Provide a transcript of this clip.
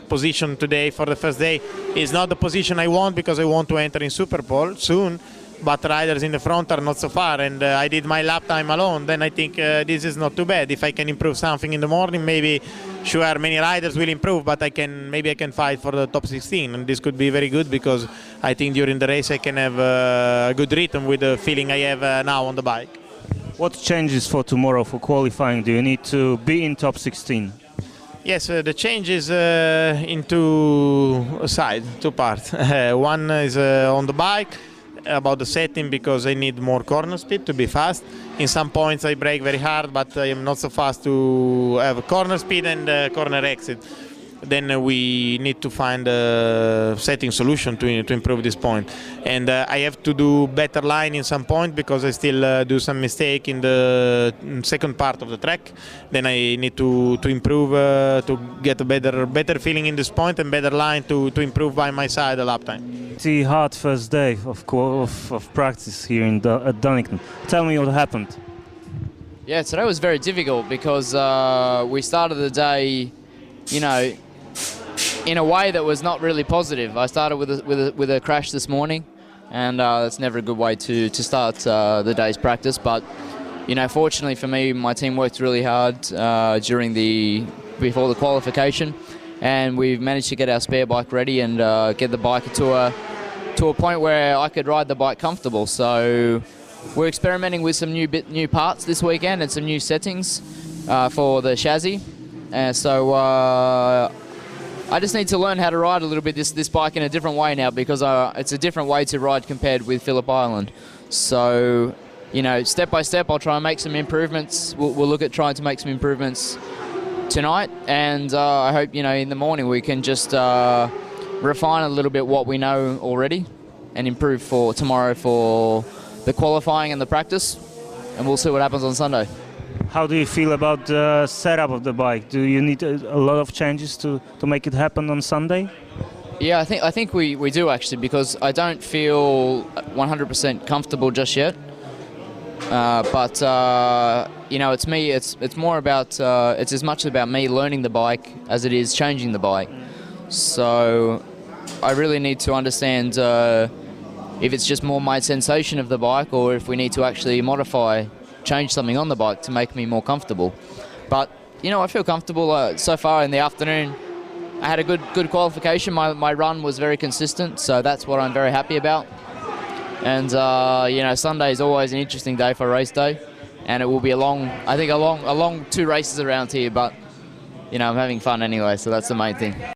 position today for the first day is not the position I want, because I want to enter in Superpole soon, but riders in the front are not so far, and I did my lap time alone. Then I think this is not too bad. If I can improve something in the morning, maybe sure many riders will improve, but maybe I can fight for the top 16, and this could be very good, because I think during the race I can have a good rhythm with the feeling I have now on the bike. What changes for tomorrow for qualifying? Do you need to be in top 16? Yes, the change is in two parts. One is on the bike, about the setting, because I need more corner speed to be fast. In some points I brake very hard, but I am not so fast to have corner speed and corner exit. Then we need to find a setting solution to improve this point. And I have to do better line in some point, because I still do some mistake in the second part of the track. Then I need to improve to get a better feeling in this point, and better line to improve by my side the lap time. It's a hard first day of practice here at Donington. Tell me what happened. Yeah, today was very difficult, because we started the day, you know, in a way that was not really positive. I started with a crash this morning, and that's never a good way to start the day's practice. But you know, fortunately for me, my team worked really hard before the qualification, and we've managed to get our spare bike ready and get the bike to a point where I could ride the bike comfortable. So we're experimenting with some new parts this weekend and some new settings for the chassis. So I just need to learn how to ride a little bit this bike in a different way now, because it's a different way to ride compared with Phillip Island. So, you know, step by step, I'll try and make some improvements. We'll look at trying to make some improvements tonight, and I hope, you know, in the morning we can just refine a little bit what we know already and improve for tomorrow for the qualifying and the practice, and we'll see what happens on Sunday. How do you feel about the setup of the bike? Do you need a lot of changes to make it happen on Sunday? Yeah, I think we do actually, because I don't feel 100% comfortable just yet. But you know, it's more about it's as much about me learning the bike as it is changing the bike. So I really need to understand if it's just more my sensation of the bike, or if we need to actually change something on the bike to make me more comfortable. But you know, I feel comfortable so far in the afternoon. I had a good qualification. My run was very consistent, so that's what I'm very happy about. And you know, Sunday is always an interesting day for race day, and it will be a long 2 races around here. But you know, I'm having fun anyway, so that's the main thing.